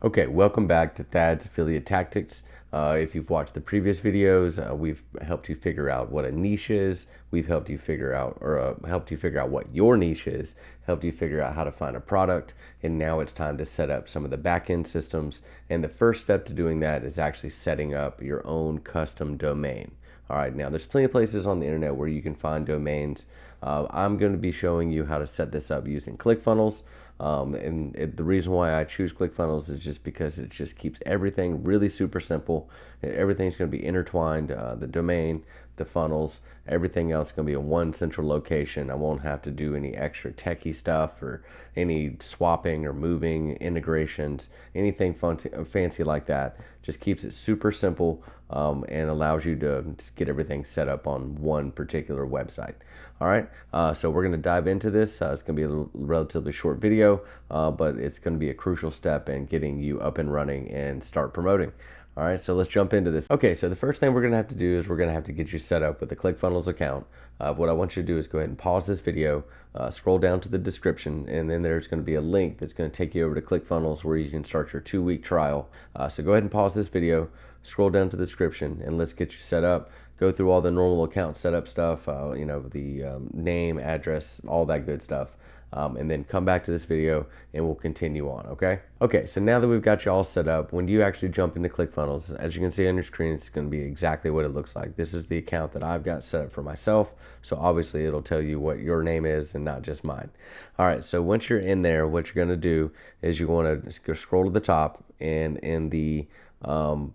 Okay, welcome back to Thad's Affiliate Tactics. If you've watched the previous videos, we've helped you figure out what a niche is. We've helped you figure out, helped you figure out what your niche is, helped you figure out how to find a product, and now it's time to set up some of the back-end systems. And the first step to doing that is actually setting up your own custom domain. All right, now there's plenty of places on the internet where you can find domains. I'm going to be showing you how to set this up using ClickFunnels. The reason why I choose ClickFunnels is just because it just keeps everything really super simple. Everything's going to be intertwined. The domain, the funnels, everything else is going to be in one central location. I won't have to do any extra techie stuff or any swapping or moving integrations, anything fancy like that. Just keeps it super simple and allows you to get everything set up on one particular website. All right, so we're going to dive into this. It's going to be a relatively short video, but it's going to be a crucial step in getting you up and running and start promoting. All right, so let's jump into this. Okay, so the first thing we're going to have to do is we're going to have to get you set up with a ClickFunnels account. What I want you to do is go ahead and pause this video, scroll down to the description, and then there's going to be a link that's going to take you over to ClickFunnels where you can start your 2-week trial. So go ahead and pause this video, scroll down to the description, and let's get you set up. Go through all the normal account setup stuff, the name, address, all that good stuff. And then come back to this video and we'll continue on, okay? Okay, so now that we've got you all set up, when you actually jump into ClickFunnels, as you can see on your screen, it's gonna be exactly what it looks like. This is the account that I've got set up for myself, so obviously it'll tell you what your name is and not just mine. All right, so once you're in there, what you're gonna do is you wanna scroll to the top, and in the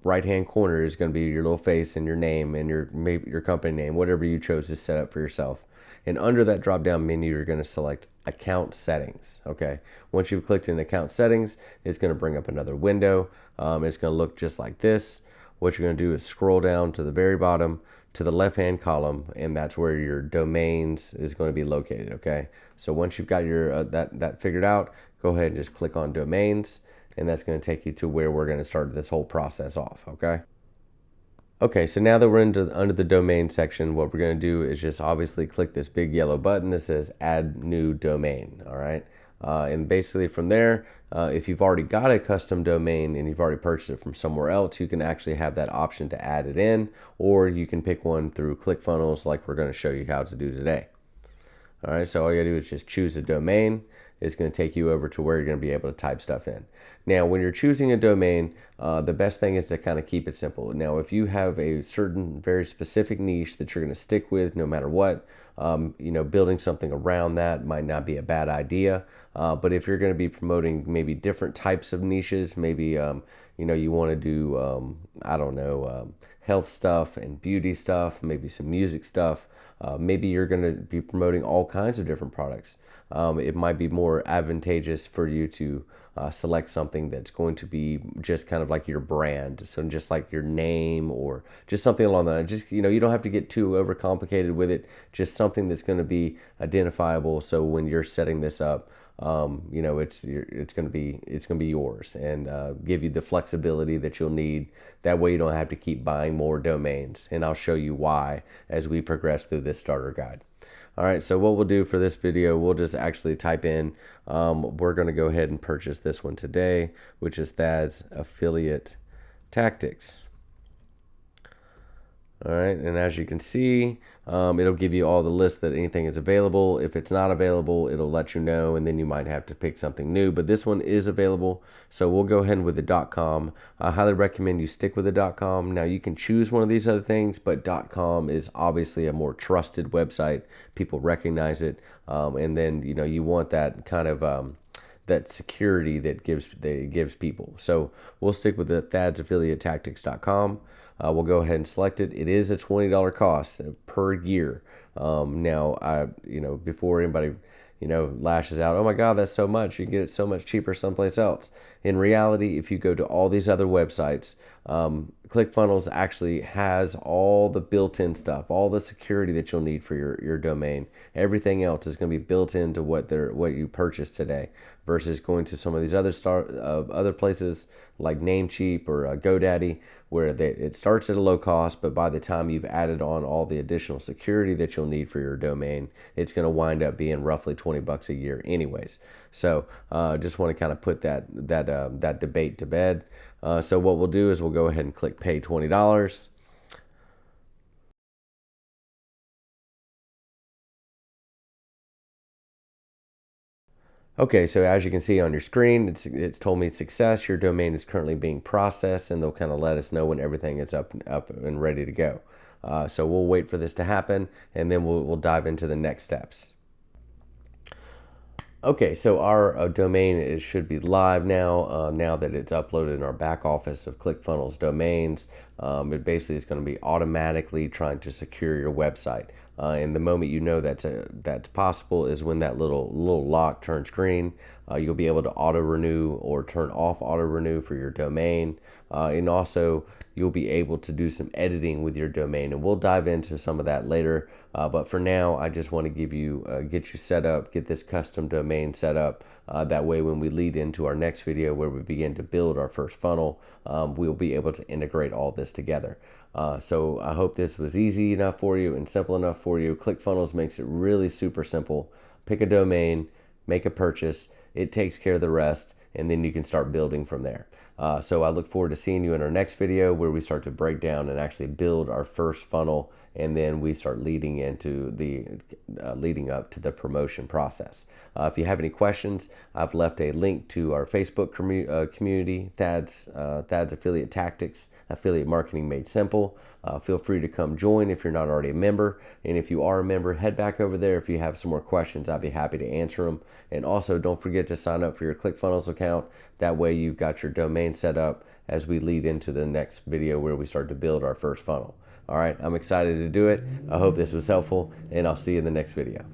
right hand corner is going to be your little face and your name and your company name, whatever you chose to set up for yourself. And under that drop down menu, you're going to select account settings. Okay, once you've clicked in account settings, it's going to bring up another window. It's going to look just like this. What you're going to do is scroll down to the very bottom to the left hand column, and that's where your domains is going to be located. Okay, so once you've got your that figured out, go ahead and just click on domains, and that's going to take you to where we're going to start this whole process off, okay? Okay, so now that we're under the domain section, what we're going to do is just obviously click this big yellow button that says add new domain, all right? And basically from there, if you've already got a custom domain and you've already purchased it from somewhere else, you can actually have that option to add it in, or you can pick one through ClickFunnels like we're going to show you how to do today. All right, so all you gotta do is just choose a domain. It's going to take you over to where you're going to be able to type stuff in. Now, when you're choosing a domain, the best thing is to kind of keep it simple. Now, if you have a certain very specific niche that you're going to stick with no matter what, building something around that might not be a bad idea. But if you're going to be promoting maybe different types of niches, maybe you want to do health stuff and beauty stuff, maybe some music stuff. Maybe you're going to be promoting all kinds of different products. It might be more advantageous for you to select something that's going to be just kind of like your brand. So just like your name or just something along that. Just, you don't have to get too overcomplicated with it. Just something that's going to be identifiable. So when you're setting this up, it's going to be yours, and give you the flexibility that you'll need. That way you don't have to keep buying more domains, and I'll show you why as we progress through this starter guide. All right, so what we'll do for this video, we'll just actually type in, we're going to go ahead and purchase this one today, which is Thad's Affiliate Tactics. All right, and as you can see, it'll give you all the lists that anything is available. If it's not available, it'll let you know, and then you might have to pick something new. But this one is available, so we'll go ahead with the .com. I highly recommend you stick with the .com. Now, you can choose one of these other things, but .com is obviously a more trusted website. People recognize it, and then you want that kind of that security that gives people. So we'll stick with the thadsaffiliatetactics.com. We'll go ahead and select it. It is a $20 cost per year. Now, before anybody, lashes out, oh my God, that's so much. You can get it so much cheaper someplace else. In reality, if you go to all these other websites, ClickFunnels actually has all the built-in stuff, all the security that you'll need for your domain. Everything else is going to be built into what you purchased today, versus going to some of these other places like Namecheap or GoDaddy, where it starts at a low cost, but by the time you've added on all the additional security that you'll need for your domain, it's going to wind up being roughly $20 a year, anyways. So just want to kind of put that debate to bed. So what we'll do is we'll go ahead and click pay $20. Okay, so as you can see on your screen, it's told me success. Your domain is currently being processed, and they'll kind of let us know when everything is up and ready to go. So we'll wait for this to happen, and then we'll dive into the next steps. Okay, so our domain should be live now. Now that it's uploaded in our back office of ClickFunnels domains, it basically is going to be automatically trying to secure your website. And the moment you know that's possible is when that little lock turns green. You'll be able to auto renew or turn off auto renew for your domain, and also you'll be able to do some editing with your domain, and we'll dive into some of that later. But for now, I just want to get you set up, get this custom domain set up. That way, when we lead into our next video where we begin to build our first funnel, we'll be able to integrate all this together. So I hope this was easy enough for you and simple enough for you. ClickFunnels makes it really super simple. Pick a domain, make a purchase. It takes care of the rest, and then you can start building from there. So I look forward to seeing you in our next video where we start to break down and actually build our first funnel, and then we start leading up to the promotion process. If you have any questions, I've left a link to our Facebook community, Thad's Affiliate Tactics, Affiliate Marketing Made Simple. Feel free to come join if you're not already a member. And if you are a member, head back over there. If you have some more questions, I'd be happy to answer them. And also, don't forget to sign up for your ClickFunnels account. That way you've got your domain set up as we lead into the next video where we start to build our first funnel. All right, I'm excited to do it. I hope this was helpful, and I'll see you in the next video.